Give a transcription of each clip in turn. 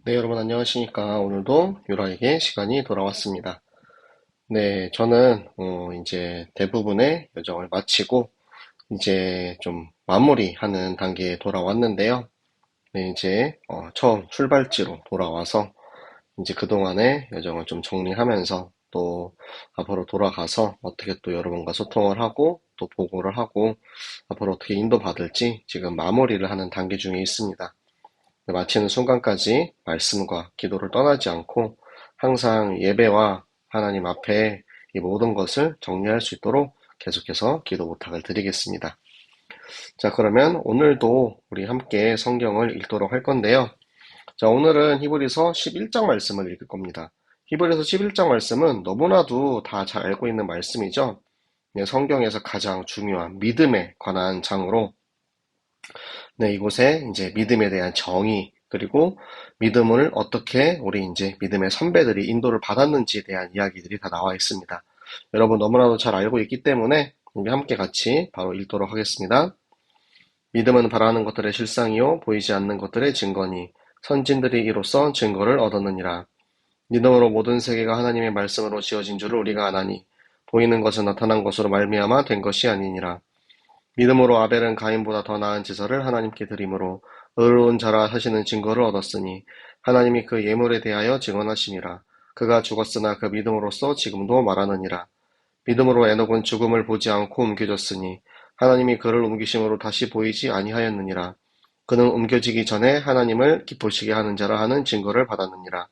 네, 여러분 안녕하십니까. 오늘도 유라에게 시간이 돌아왔습니다. 네, 저는 이제 대부분의 여정을 마치고 이제 좀 마무리하는 단계에 돌아왔는데요. 네, 이제 처음 출발지로 돌아와서 이제 그동안의 여정을 좀 정리하면서 또 앞으로 돌아가서 어떻게 또 여러분과 소통을 하고 또 보고를 하고 앞으로 어떻게 인도받을지 지금 마무리를 하는 단계 중에 있습니다. 마치는 순간까지 말씀과 기도를 떠나지 않고 항상 예배와 하나님 앞에 이 모든 것을 정리할 수 있도록 계속해서 기도 부탁을 드리겠습니다. 자, 그러면 오늘도 우리 함께 성경을 읽도록 할 건데요. 자, 오늘은 히브리서 11장 말씀을 읽을 겁니다. 히브리서 11장 말씀은 너무나도 다 잘 알고 있는 말씀이죠. 네, 성경에서 가장 중요한 믿음에 관한 장으로 네, 이곳에 이제 믿음에 대한 정의, 그리고 믿음을 어떻게 우리 이제 믿음의 선배들이 인도를 받았는지에 대한 이야기들이 다 나와 있습니다. 여러분 너무나도 잘 알고 있기 때문에 우리 함께 같이 바로 읽도록 하겠습니다. 믿음은 바라는 것들의 실상이요 보이지 않는 것들의 증거니 선진들이 이로써 증거를 얻었느니라. 믿음으로 모든 세계가 하나님의 말씀으로 지어진 줄을 우리가 아나니 보이는 것은 나타난 것으로 말미암아 된 것이 아니니라. 믿음으로 아벨은 가인보다 더 나은 제사를 하나님께 드림으로 의로운 자라 하시는 증거를 얻었으니 하나님이 그 예물에 대하여 증언하심이라. 그가 죽었으나 그 믿음으로써 지금도 말하느니라. 믿음으로 에녹은 죽음을 보지 않고 옮겨졌으니 하나님이 그를 옮기심으로 다시 보이지 아니하였느니라. 그는 옮겨지기 전에 하나님을 기쁘시게 하는 자라 하는 증거를 받았느니라.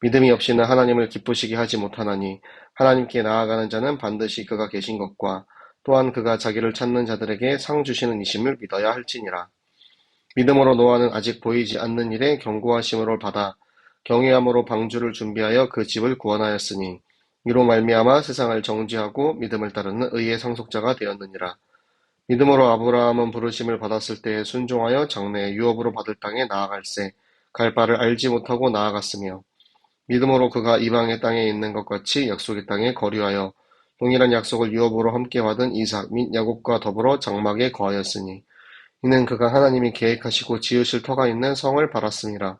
믿음이 없이는 하나님을 기쁘시게 하지 못하나니 하나님께 나아가는 자는 반드시 그가 계신 것과 또한 그가 자기를 찾는 자들에게 상 주시는 이심을 믿어야 할지니라. 믿음으로 노아는 아직 보이지 않는 일에 경고하심을 받아 경외함으로 방주를 준비하여 그 집을 구원하였으니 이로 말미암아 세상을 정죄하고 믿음을 따르는 의의 상속자가 되었느니라. 믿음으로 아브라함은 부르심을 받았을 때에 순종하여 장래의 유업으로 받을 땅에 나아갈새 갈 바를 알지 못하고 나아갔으며 믿음으로 그가 이방의 땅에 있는 것 같이 약속의 땅에 거류하여 동일한 약속을 유업으로 함께 받은 이삭 및 야곱과 더불어 장막에 거하였으니 이는 그가 하나님이 계획하시고 지으실 터가 있는 성을 바랐음이라.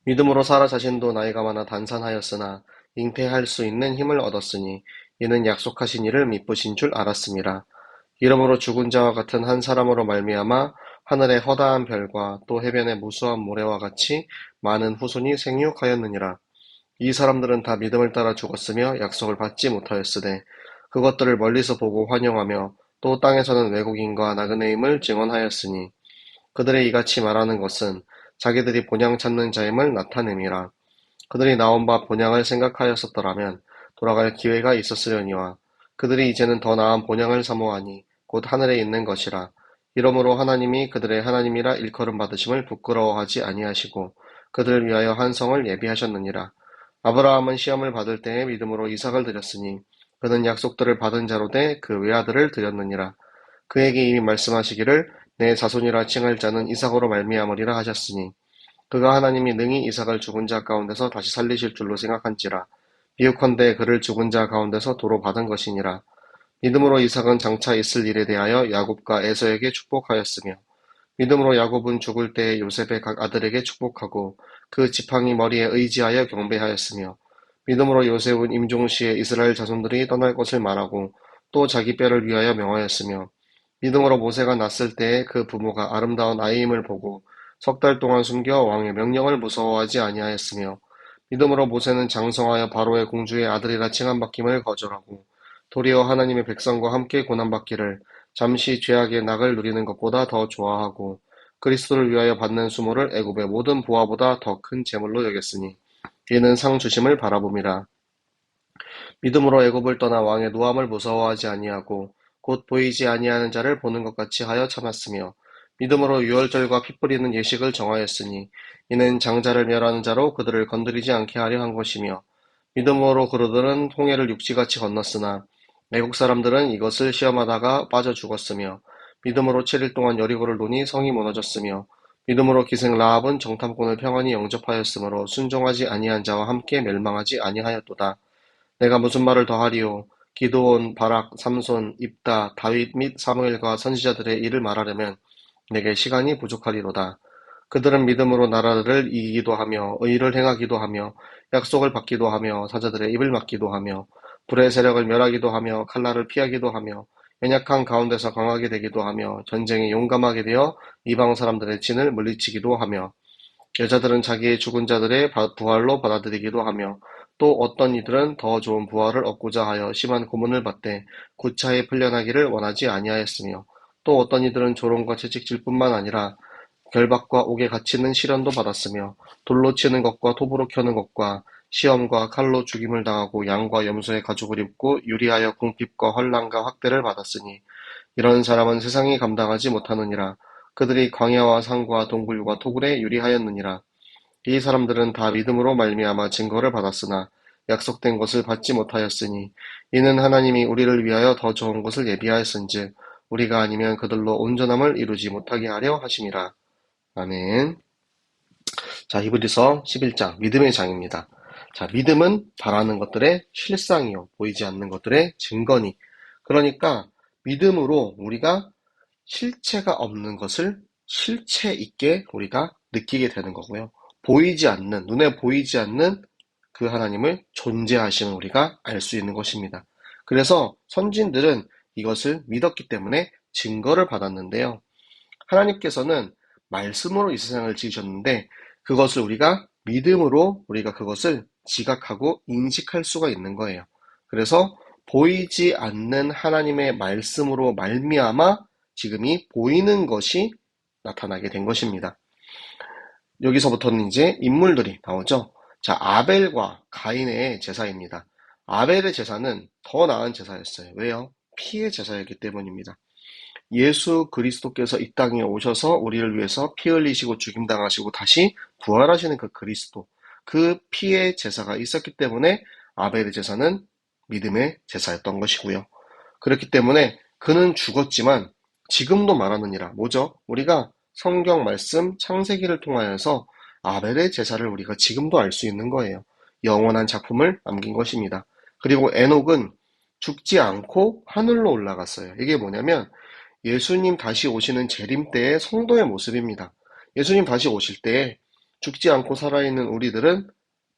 믿음으로 사라 자신도 나이가 많아 단산하였으나 잉태할 수 있는 힘을 얻었으니 이는 약속하신 이를 미쁘신 줄 알았음이라. 이러므로 죽은 자와 같은 한 사람으로 말미암아 하늘의 허다한 별과 또 해변의 무수한 모래와 같이 많은 후손이 생육하였느니라. 이 사람들은 다 믿음을 따라 죽었으며 약속을 받지 못하였으되 그것들을 멀리서 보고 환영하며 또 땅에서는 외국인과 나그네임을 증언하였으니 그들의 이같이 말하는 것은 자기들이 본향 찾는 자임을 나타냄이라. 그들이 나온 바 본향을 생각하였었더라면 돌아갈 기회가 있었으려니와 그들이 이제는 더 나은 본향을 사모하니 곧 하늘에 있는 것이라. 이러므로 하나님이 그들의 하나님이라 일컬음 받으심을 부끄러워하지 아니하시고 그들을 위하여 한 성을 예비하셨느니라. 아브라함은 시험을 받을 때에 믿음으로 이삭을 드렸으니 그는 약속들을 받은 자로 돼 그 외아들을 드렸느니라. 그에게 이미 말씀하시기를 내 자손이라 칭할 자는 이삭으로 말미암으리라 하셨으니 그가 하나님이 능히 이삭을 죽은 자 가운데서 다시 살리실 줄로 생각한지라. 비유컨대 그를 죽은 자 가운데서 도로 받은 것이니라. 믿음으로 이삭은 장차 있을 일에 대하여 야곱과 에서에게 축복하였으며 믿음으로 야곱은 죽을 때에 요셉의 각 아들에게 축복하고 그 지팡이 머리에 의지하여 경배하였으며 믿음으로 요셉은 임종시에 이스라엘 자손들이 떠날 것을 말하고 또 자기 뼈를 위하여 명하였으며 믿음으로 모세가 났을 때에 그 부모가 아름다운 아이임을 보고 석 달 동안 숨겨 왕의 명령을 무서워하지 아니하였으며 믿음으로 모세는 장성하여 바로의 공주의 아들이라 칭함받김을 거절하고 도리어 하나님의 백성과 함께 고난받기를 잠시 죄악의 낙을 누리는 것보다 더 좋아하고 그리스도를 위하여 받는 수모를 애굽의 모든 보화보다 더 큰 재물로 여겼으니 이는 상 주심을 바라봄이라. 믿음으로 애굽을 떠나 왕의 노함을 무서워하지 아니하고 곧 보이지 아니하는 자를 보는 것 같이 하여 참았으며 믿음으로 유월절과 피 뿌리는 예식을 정하였으니 이는 장자를 멸하는 자로 그들을 건드리지 않게 하려 한 것이며 믿음으로 그들은 홍해를 육지같이 건넜으나 애국 사람들은 이것을 시험하다가 빠져 죽었으며 믿음으로 7일 동안 여리고를 노니 성이 무너졌으며 믿음으로 기생 라합은 정탐꾼을 평안히 영접하였으므로 순종하지 아니한 자와 함께 멸망하지 아니하였도다. 내가 무슨 말을 더하리요? 기드온, 바락, 삼손, 입다, 다윗 및 사무엘과 선지자들의 일을 말하려면 내게 시간이 부족하리로다. 그들은 믿음으로 나라를 이기기도 하며 의를 행하기도 하며 약속을 받기도 하며 사자들의 입을 막기도 하며 불의 세력을 멸하기도 하며 칼날을 피하기도 하며 연약한 가운데서 강하게 되기도 하며 전쟁에 용감하게 되어 이방 사람들의 진을 물리치기도 하며 여자들은 자기의 죽은 자들의 부활로 받아들이기도 하며 또 어떤 이들은 더 좋은 부활을 얻고자 하여 심한 고문을 받되 구차히 풀려나기를 원하지 아니하였으며 또 어떤 이들은 조롱과 채찍질 뿐만 아니라 결박과 옥에 갇히는 시련도 받았으며 돌로 치는 것과 톱으로 켜는 것과 시험과 칼로 죽임을 당하고 양과 염소의 가죽을 입고 유리하여 궁핍과 환난과 학대를 받았으니 이런 사람은 세상이 감당하지 못하느니라. 그들이 광야와 산과 동굴과 토굴에 유리하였느니라. 이 사람들은 다 믿음으로 말미암아 증거를 받았으나 약속된 것을 받지 못하였으니 이는 하나님이 우리를 위하여 더 좋은 것을 예비하였은즉 우리가 아니면 그들로 온전함을 이루지 못하게 하려 하심이라. 아멘. 자, 히브리서 11장 믿음의 장입니다. 자, 믿음은 바라는 것들의 실상이요 보이지 않는 것들의 증거니. 그러니까 믿음으로 우리가 실체가 없는 것을 실체 있게 우리가 느끼게 되는 거고요. 보이지 않는, 눈에 보이지 않는 그 하나님을 존재하심을 우리가 알 수 있는 것입니다. 그래서 선진들은 이것을 믿었기 때문에 증거를 받았는데요. 하나님께서는 말씀으로 이 세상을 지으셨는데 그것을 우리가 믿음으로 우리가 그것을 지각하고 인식할 수가 있는 거예요. 그래서 보이지 않는 하나님의 말씀으로 말미암아 지금 이 보이는 것이 나타나게 된 것입니다. 여기서부터는 이제 인물들이 나오죠. 자, 아벨과 가인의 제사입니다. 아벨의 제사는 더 나은 제사였어요. 왜요? 피의 제사였기 때문입니다. 예수 그리스도께서 이 땅에 오셔서 우리를 위해서 피 흘리시고 죽임당하시고 다시 부활하시는 그 그리스도, 그 피의 제사가 있었기 때문에 아벨의 제사는 믿음의 제사였던 것이고요. 그렇기 때문에 그는 죽었지만 지금도 말하느니라. 뭐죠? 우리가 성경 말씀 창세기를 통하여서 아벨의 제사를 우리가 지금도 알 수 있는 거예요. 영원한 작품을 남긴 것입니다. 그리고 에녹은 죽지 않고 하늘로 올라갔어요. 이게 뭐냐면 예수님 다시 오시는 재림 때의 성도의 모습입니다. 예수님 다시 오실 때에 죽지 않고 살아있는 우리들은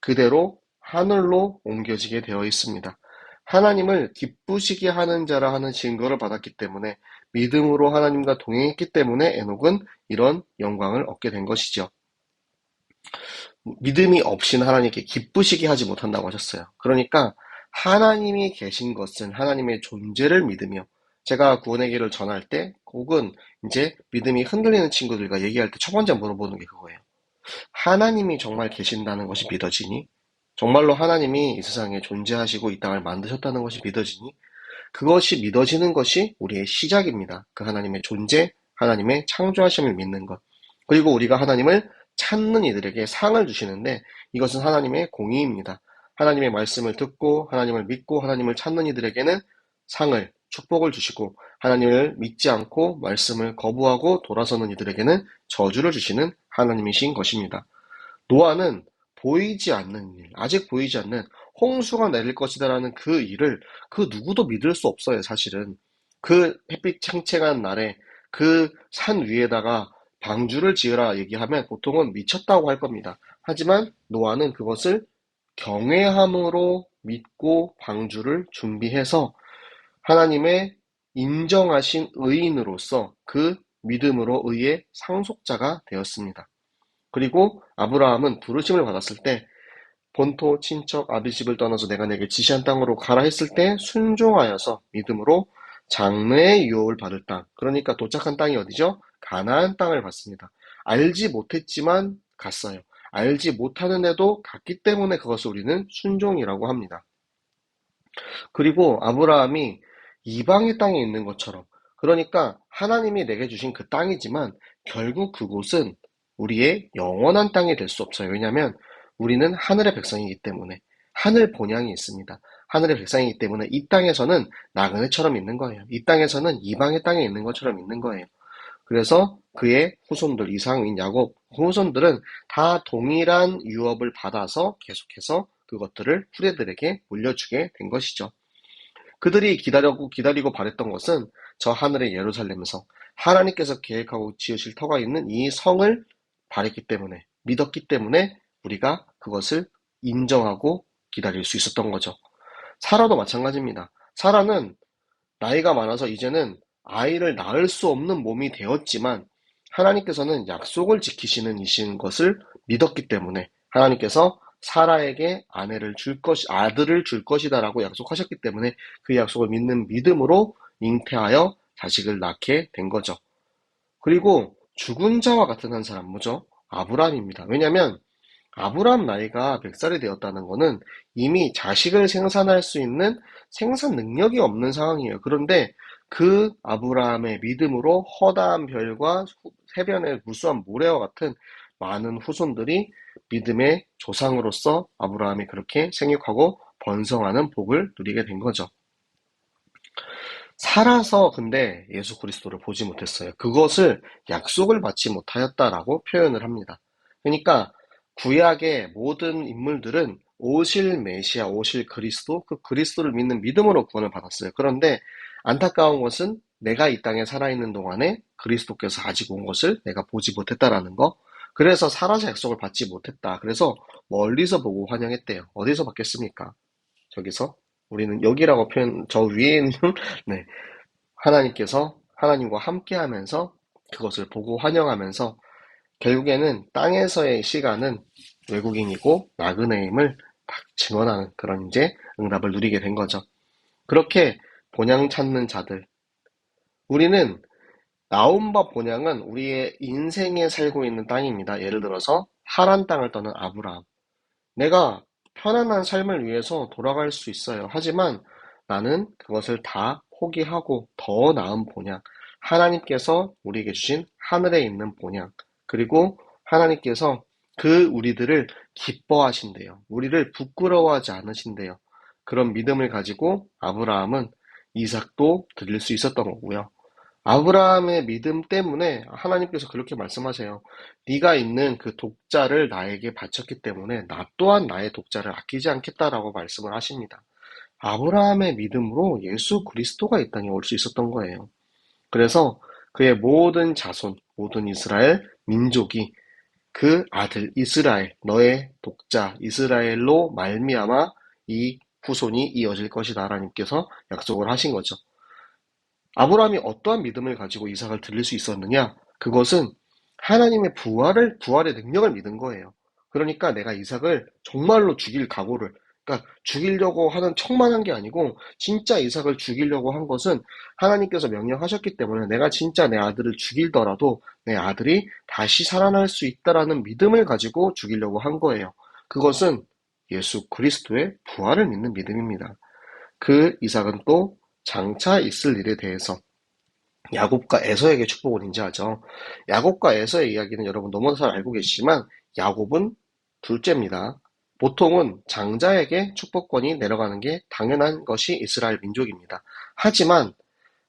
그대로 하늘로 옮겨지게 되어 있습니다. 하나님을 기쁘시게 하는 자라 하는 증거를 받았기 때문에 믿음으로 하나님과 동행했기 때문에 에녹은 이런 영광을 얻게 된 것이죠. 믿음이 없이는 하나님께 기쁘시게 하지 못한다고 하셨어요. 그러니까 하나님이 계신 것은 하나님의 존재를 믿으며 제가 구원의 길을 전할 때 혹은 이제 믿음이 흔들리는 친구들과 얘기할 때 첫 번째 물어보는 게 그거예요. 하나님이 정말 계신다는 것이 믿어지니? 정말로 하나님이 이 세상에 존재하시고 이 땅을 만드셨다는 것이 믿어지니? 그것이 믿어지는 것이 우리의 시작입니다. 그 하나님의 존재, 하나님의 창조하심을 믿는 것. 그리고 우리가 하나님을 찾는 이들에게 상을 주시는데 이것은 하나님의 공의입니다. 하나님의 말씀을 듣고 하나님을 믿고 하나님을 찾는 이들에게는 상을, 축복을 주시고 하나님을 믿지 않고 말씀을 거부하고 돌아서는 이들에게는 저주를 주시는 하나님이신 것입니다. 노아는 보이지 않는 일, 아직 보이지 않는 홍수가 내릴 것이다라는 그 일을 그 누구도 믿을 수 없어요, 사실은. 그 햇빛 챙챙한 날에 그 산 위에다가 방주를 지으라 얘기하면 보통은 미쳤다고 할 겁니다. 하지만 노아는 그것을 경외함으로 믿고 방주를 준비해서 하나님의 인정하신 의인으로서 그 믿음으로 의의 상속자가 되었습니다. 그리고 아브라함은 부르심을 받았을 때 본토, 친척, 아비 집을 떠나서 내가 내게 지시한 땅으로 가라 했을 때 순종하여서 믿음으로 장래의 유업을 받을 땅. 그러니까 도착한 땅이 어디죠? 가나안 땅을 갔습니다. 알지 못했지만 갔어요. 알지 못하는데도 갔기 때문에 그것을 우리는 순종이라고 합니다. 그리고 아브라함이 이방의 땅에 있는 것처럼 그러니까 하나님이 내게 주신 그 땅이지만 결국 그곳은 우리의 영원한 땅이 될 수 없어요. 왜냐하면 우리는 하늘의 백성이기 때문에 하늘 본향이 있습니다. 하늘의 백성이기 때문에 이 땅에서는 나그네처럼 있는 거예요. 이 땅에서는 이방의 땅에 있는 것처럼 있는 거예요. 그래서 그의 후손들 이상인 야곱 후손들은 다 동일한 유업을 받아서 계속해서 그것들을 후대들에게 물려주게 된 것이죠. 그들이 기다리고 바랬던 것은 저 하늘의 예루살렘성, 하나님께서 계획하고 지으실 터가 있는 이 성을 바랬기 때문에, 믿었기 때문에 우리가 그것을 인정하고 기다릴 수 있었던 거죠. 사라도 마찬가지입니다. 사라는 나이가 많아서 이제는 아이를 낳을 수 없는 몸이 되었지만 하나님께서는 약속을 지키시는 이신 것을 믿었기 때문에 하나님께서 사라에게 아들을 줄 것이다라고 약속하셨기 때문에 그 약속을 믿는 믿음으로 잉태하여 자식을 낳게 된 거죠. 그리고 죽은 자와 같은 한 사람 뭐죠? 아브라함입니다. 왜냐하면 아브라함 나이가 100살이 되었다는 것은 이미 자식을 생산할 수 있는 생산 능력이 없는 상황이에요. 그런데 그 아브라함의 믿음으로 허다한 별과 해변의 무수한 모래와 같은 많은 후손들이 믿음의 조상으로서 아브라함이 그렇게 생육하고 번성하는 복을 누리게 된 거죠. 살아서 근데 예수 그리스도를 보지 못했어요. 그것을 약속을 받지 못하였다라고 표현을 합니다. 그러니까 구약의 모든 인물들은 오실 메시아, 오실 그리스도, 그 그리스도를 믿는 믿음으로 구원을 받았어요. 그런데 안타까운 것은 내가 이 땅에 살아있는 동안에 그리스도께서 가지고 온 것을 내가 보지 못했다라는 거. 그래서 살아서 약속을 받지 못했다. 그래서 멀리서 보고 환영했대요. 어디서 받겠습니까? 저기서? 우리는 여기라고 저 위에 있는 네, 하나님과 함께 하면서 그것을 보고 환영하면서 결국에는 땅에서의 시간은 외국인이고 나그네임을 딱 증언하는 그런 이제 응답을 누리게 된 거죠. 그렇게 본향 찾는 자들. 우리는 나온바 본향은 우리의 인생에 살고 있는 땅입니다. 예를 들어서 하란 땅을 떠난 아브라함. 내가 편안한 삶을 위해서 돌아갈 수 있어요. 하지만 나는 그것을 다 포기하고 더 나은 본향, 하나님께서 우리에게 주신 하늘에 있는 본향, 그리고 하나님께서 그 우리들을 기뻐하신대요. 우리를 부끄러워하지 않으신대요. 그런 믿음을 가지고 아브라함은 이삭도 드릴 수 있었던 거고요. 아브라함의 믿음 때문에 하나님께서 그렇게 말씀하세요. 네가 있는 그 독자를 나에게 바쳤기 때문에 나 또한 나의 독자를 아끼지 않겠다라고 말씀을 하십니다. 아브라함의 믿음으로 예수 그리스도가 이 땅에 올 수 있었던 거예요. 그래서 그의 모든 자손, 모든 이스라엘 민족이 그 아들 이스라엘, 너의 독자 이스라엘로 말미암아 이 후손이 이어질 것이다. 하나님께서 약속을 하신 거죠. 아브라함이 어떠한 믿음을 가지고 이삭을 드릴 수 있었느냐? 그것은 하나님의 부활의 능력을 믿은 거예요. 그러니까 내가 이삭을 정말로 죽일 각오를, 그러니까 죽이려고 하는 척만한 게 아니고 진짜 이삭을 죽이려고 한 것은 하나님께서 명령하셨기 때문에 내가 진짜 내 아들을 죽이더라도 내 아들이 다시 살아날 수 있다라는 믿음을 가지고 죽이려고 한 거예요. 그것은 예수 그리스도의 부활을 믿는 믿음입니다. 그 이삭은 또 장차 있을 일에 대해서 야곱과 에서에게 축복을 인자하죠. 야곱과 에서의 이야기는 여러분 너무 잘 알고 계시지만 야곱은 둘째입니다. 보통은 장자에게 축복권이 내려가는 게 당연한 것이 이스라엘 민족입니다. 하지만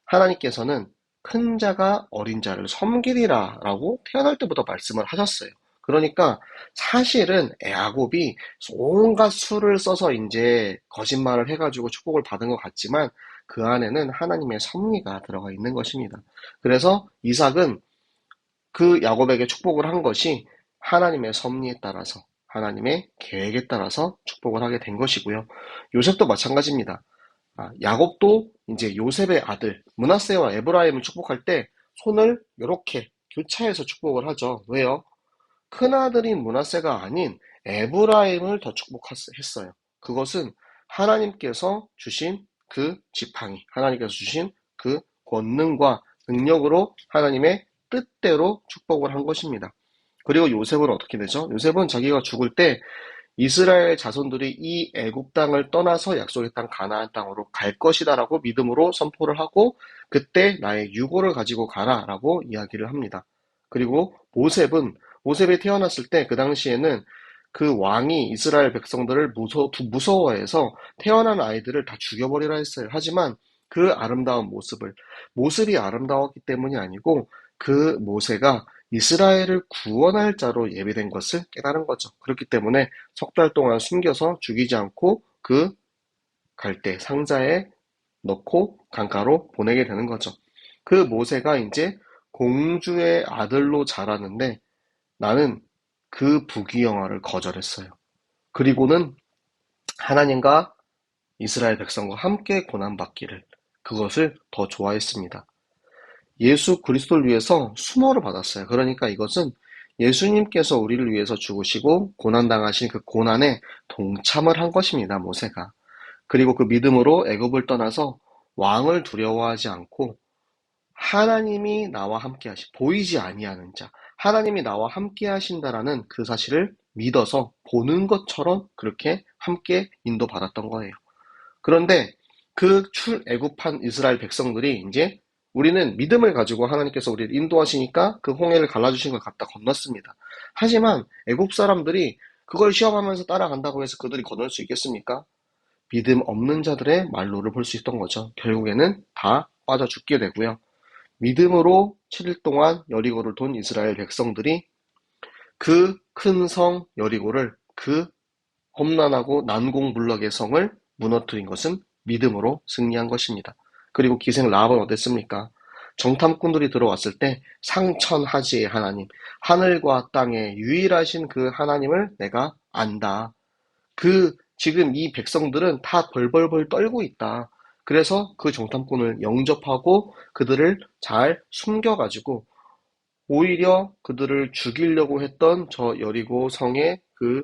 하나님께서는 큰 자가 어린 자를 섬기리라 라고 태어날 때부터 말씀을 하셨어요. 그러니까 사실은 야곱이 온갖 수를 써서 이제 거짓말을 해가지고 축복을 받은 것 같지만 그 안에는 하나님의 섭리가 들어가 있는 것입니다. 그래서 이삭은 그 야곱에게 축복을 한 것이 하나님의 섭리에 따라서 하나님의 계획에 따라서 축복을 하게 된 것이고요. 요셉도 마찬가지입니다. 야곱도 이제 요셉의 아들 므낫세와 에브라임을 축복할 때 손을 이렇게 교차해서 축복을 하죠. 왜요? 큰아들인 므낫세가 아닌 에브라임을 더 축복했어요. 그것은 하나님께서 주신 그 지팡이, 하나님께서 주신 그 권능과 능력으로 하나님의 뜻대로 축복을 한 것입니다. 그리고 요셉은 어떻게 되죠? 요셉은 자기가 죽을 때 이스라엘 자손들이 이 애굽 땅을 떠나서 약속의 땅 가나안 땅으로 갈 것이다라고 믿음으로 선포를 하고 그때 나의 유고를 가지고 가라라고 이야기를 합니다. 그리고 모셉이 태어났을 때 그 당시에는 그 왕이 이스라엘 백성들을 무서워해서 태어난 아이들을 다 죽여버리라 했어요. 하지만 그 아름다운 모습이 아름다웠기 때문이 아니고 그 모세가 이스라엘을 구원할 자로 예비된 것을 깨달은 거죠. 그렇기 때문에 석 달 동안 숨겨서 죽이지 않고 그 갈대 상자에 넣고 강가로 보내게 되는 거죠. 그 모세가 이제 공주의 아들로 자라는데 나는 그 부귀영화를 거절했어요. 그리고는 하나님과 이스라엘 백성과 함께 고난받기를, 그것을 더 좋아했습니다. 예수 그리스도를 위해서 수모를 받았어요. 그러니까 이것은 예수님께서 우리를 위해서 죽으시고 고난당하신 그 고난에 동참을 한 것입니다, 모세가. 그리고 그 믿음으로 애굽을 떠나서 왕을 두려워하지 않고 하나님이 나와 함께 보이지 아니하는 자, 하나님이 나와 함께 하신다라는 그 사실을 믿어서 보는 것처럼 그렇게 함께 인도받았던 거예요. 그런데 그 출애굽한 이스라엘 백성들이 이제 우리는 믿음을 가지고 하나님께서 우리를 인도하시니까 그 홍해를 갈라주신 걸 갖다 건넜습니다. 하지만 애굽 사람들이 그걸 시험하면서 따라간다고 해서 그들이 건널 수 있겠습니까? 믿음 없는 자들의 말로를 볼 수 있던 거죠. 결국에는 다 빠져 죽게 되고요. 믿음으로 7일 동안 여리고를 돈 이스라엘 백성들이 그 큰 성 여리고를, 그 험난하고 난공불락의 성을 무너뜨린 것은 믿음으로 승리한 것입니다. 그리고 기생 라합은 어땠습니까? 정탐꾼들이 들어왔을 때 상천하지의 하나님, 하늘과 땅의 유일하신 그 하나님을 내가 안다. 지금 이 백성들은 다 벌벌벌 떨고 있다. 그래서 그 정탐꾼을 영접하고 그들을 잘 숨겨가지고 오히려 그들을 죽이려고 했던 저 여리고 성의 그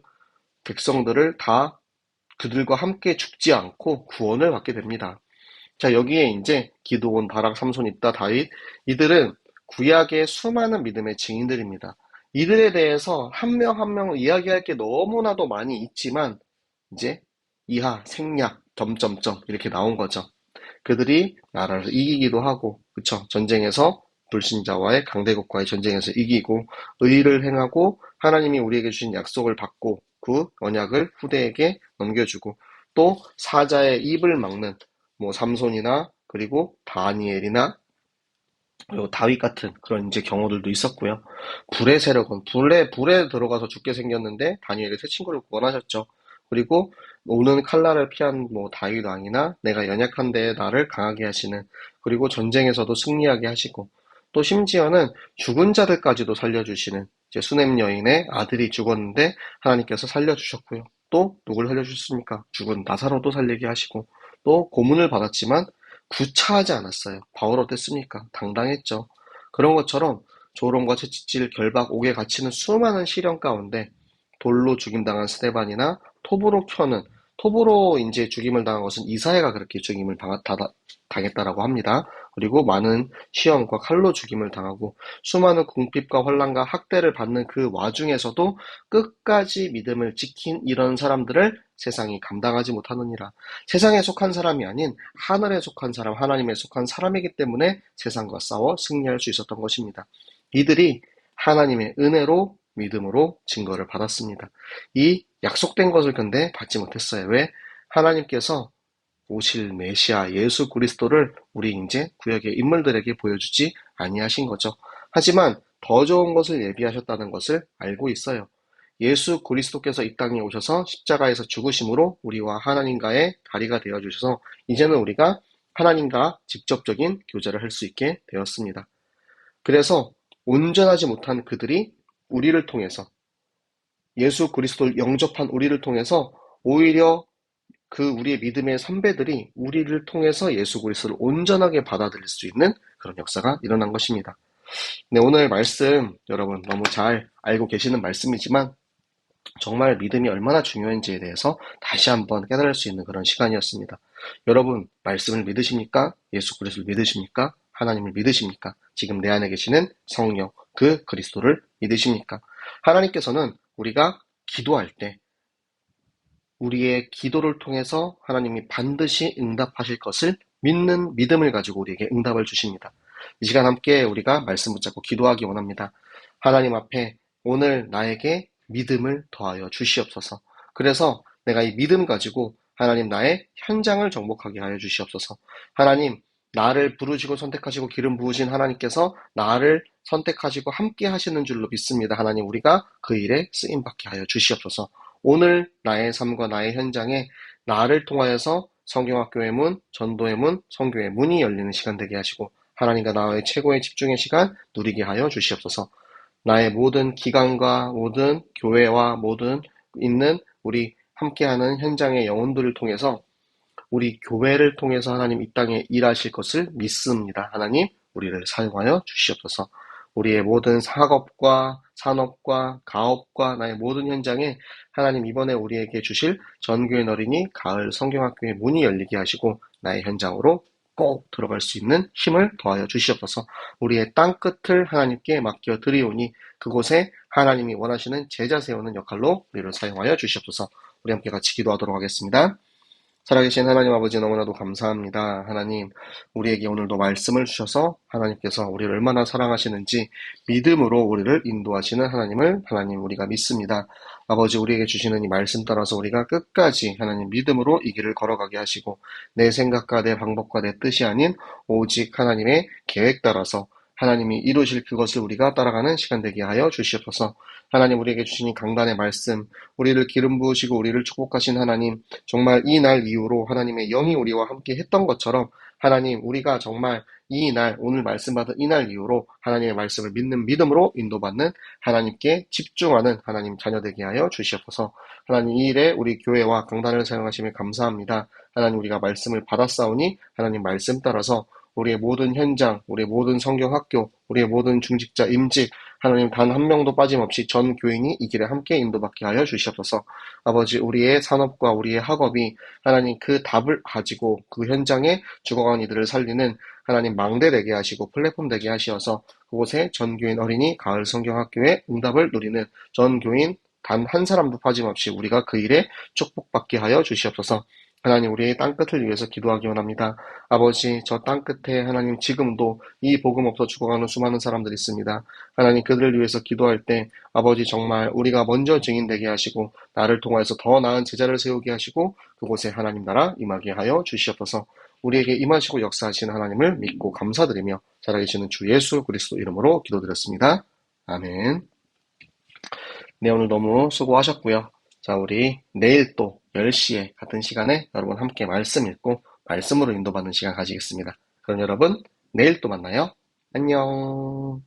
백성들을 다 그들과 함께 죽지 않고 구원을 받게 됩니다. 자, 여기에 이제 기드온, 바락, 삼손, 입다, 다윗, 이들은 구약의 수많은 믿음의 증인들입니다. 이들에 대해서 한 명 한 명 이야기할 게 너무나도 많이 있지만 이제 이하, 생략, 점점점 이렇게 나온 거죠. 그들이 나라를 이기기도 하고, 그쵸? 전쟁에서 불신자와의 강대국과의 전쟁에서 이기고, 의를 행하고, 하나님이 우리에게 주신 약속을 받고, 그 언약을 후대에게 넘겨주고, 또 사자의 입을 막는 뭐 삼손이나 그리고 다니엘이나 그리고 다윗 같은 그런 이제 경우들도 있었고요. 불의 세력은 불에 들어가서 죽게 생겼는데 다니엘이 새 친구를 구원하셨죠. 그리고 오는 칼날을 피한 뭐 다윗 왕이나 내가 연약한데 나를 강하게 하시는, 그리고 전쟁에서도 승리하게 하시고, 또 심지어는 죽은 자들까지도 살려주시는, 이제 수넴 여인의 아들이 죽었는데 하나님께서 살려주셨고요. 또 누굴 살려주셨습니까? 죽은 나사로도 살리게 하시고, 또 고문을 받았지만 구차하지 않았어요. 바울 어땠습니까? 당당했죠. 그런 것처럼 조롱과 채찍질, 결박, 옥에 갇히는 수많은 시련 가운데 돌로 죽임당한 스데반이나 톱으로 이제 죽임을 당한 것은 이사야가 그렇게 죽임을 당했다라고 합니다. 그리고 많은 시험과 칼로 죽임을 당하고 수많은 궁핍과 환난과 학대를 받는 그 와중에서도 끝까지 믿음을 지킨 이런 사람들을 세상이 감당하지 못하느니라. 세상에 속한 사람이 아닌 하늘에 속한 사람, 하나님에 속한 사람이기 때문에 세상과 싸워 승리할 수 있었던 것입니다. 이들이 하나님의 은혜로 믿음으로 증거를 받았습니다. 이 약속된 것을 근데 받지 못했어요. 왜? 하나님께서 오실 메시아 예수 그리스도를 우리 이제 구약의 인물들에게 보여주지 아니하신 거죠. 하지만 더 좋은 것을 예비하셨다는 것을 알고 있어요. 예수 그리스도께서 이 땅에 오셔서 십자가에서 죽으심으로 우리와 하나님과의 다리가 되어주셔서 이제는 우리가 하나님과 직접적인 교제를 할 수 있게 되었습니다. 그래서 온전하지 못한 그들이 우리를 통해서, 예수 그리스도를 영접한 우리를 통해서 오히려 그 우리의 믿음의 선배들이 우리를 통해서 예수 그리스도를 온전하게 받아들일 수 있는 그런 역사가 일어난 것입니다. 네, 오늘 말씀 여러분 너무 잘 알고 계시는 말씀이지만 정말 믿음이 얼마나 중요한지에 대해서 다시 한번 깨달을 수 있는 그런 시간이었습니다. 여러분 말씀을 믿으십니까? 예수 그리스도를 믿으십니까? 하나님을 믿으십니까? 지금 내 안에 계시는 성령 그 그리스도를 믿으십니까? 하나님께서는 우리가 기도할 때 우리의 기도를 통해서 하나님이 반드시 응답하실 것을 믿는 믿음을 가지고 우리에게 응답을 주십니다. 이 시간 함께 우리가 말씀 붙잡고 기도하기 원합니다. 하나님 앞에 오늘 나에게 믿음을 더하여 주시옵소서. 그래서 내가 이 믿음 가지고 하나님 나의 현장을 정복하게 하여 주시옵소서. 하나님 나를 부르시고 선택하시고 기름 부으신 하나님께서 나를 선택하시고 함께 하시는 줄로 믿습니다. 하나님 우리가 그 일에 쓰임받게 하여 주시옵소서. 오늘 나의 삶과 나의 현장에 나를 통하여서 성경학교의 문, 전도의 문, 선교의 문이 열리는 시간 되게 하시고 하나님과 나의 최고의 집중의 시간 누리게 하여 주시옵소서. 나의 모든 기관과 모든 교회와 모든 있는 우리 함께하는 현장의 영혼들을 통해서 우리 교회를 통해서 하나님 이 땅에 일하실 것을 믿습니다. 하나님, 우리를 사용하여 주시옵소서. 우리의 모든 학업과 산업과 가업과 나의 모든 현장에 하나님 이번에 우리에게 주실 전교인 어린이 가을 성경학교의 문이 열리게 하시고 나의 현장으로 꼭 들어갈 수 있는 힘을 더하여 주시옵소서. 우리의 땅끝을 하나님께 맡겨 드리오니 그곳에 하나님이 원하시는 제자 세우는 역할로 우리를 사용하여 주시옵소서. 우리 함께 같이 기도하도록 하겠습니다. 살아계신 하나님 아버지 너무나도 감사합니다. 하나님, 우리에게 오늘도 말씀을 주셔서 하나님께서 우리를 얼마나 사랑하시는지 믿음으로 우리를 인도하시는 하나님을 하나님 우리가 믿습니다. 아버지 우리에게 주시는 이 말씀 따라서 우리가 끝까지 하나님 믿음으로 이 길을 걸어가게 하시고 내 생각과 내 방법과 내 뜻이 아닌 오직 하나님의 계획 따라서 하나님이 이루실 그것을 우리가 따라가는 시간 되게 하여 주시옵소서. 하나님 우리에게 주신 이 강단의 말씀, 우리를 기름 부으시고 우리를 축복하신 하나님, 정말 이 날 이후로 하나님의 영이 우리와 함께 했던 것처럼 하나님 우리가 정말 이 날 오늘 말씀 받은 이 날 이후로 하나님의 말씀을 믿는 믿음으로 인도받는 하나님께 집중하는 하나님 자녀 되게 하여 주시옵소서. 하나님 이 일에 우리 교회와 강단을 사용하심에 감사합니다. 하나님 우리가 말씀을 받았사오니 하나님 말씀 따라서 우리의 모든 현장, 우리의 모든 성경학교, 우리의 모든 중직자, 임직, 하나님 단 한 명도 빠짐없이 전 교인이 이 길에 함께 인도받게 하여 주시옵소서. 아버지 우리의 산업과 우리의 학업이 하나님 그 답을 가지고 그 현장에 죽어간 이들을 살리는 하나님 망대 되게 하시고 플랫폼 되게 하시어서 그곳에 전 교인 어린이 가을 성경학교의 응답을 누리는 전 교인 단 한 사람도 빠짐없이 우리가 그 일에 축복받게 하여 주시옵소서. 하나님 우리의 땅끝을 위해서 기도하기 원합니다. 아버지 저 땅끝에 하나님 지금도 이 복음 없어 죽어가는 수많은 사람들이 있습니다. 하나님 그들을 위해서 기도할 때 아버지 정말 우리가 먼저 증인되게 하시고 나를 통하여서 더 나은 제자를 세우게 하시고 그곳에 하나님 나라 임하게 하여 주시옵소서. 우리에게 임하시고 역사하시는 하나님을 믿고 감사드리며 살아계시는 주 예수 그리스도 이름으로 기도드렸습니다. 아멘. 네, 오늘 너무 수고하셨고요. 자, 우리 내일 또 10시에 같은 시간에 여러분 함께 말씀 읽고 말씀으로 인도받는 시간 가지겠습니다. 그럼 여러분 내일 또 만나요. 안녕.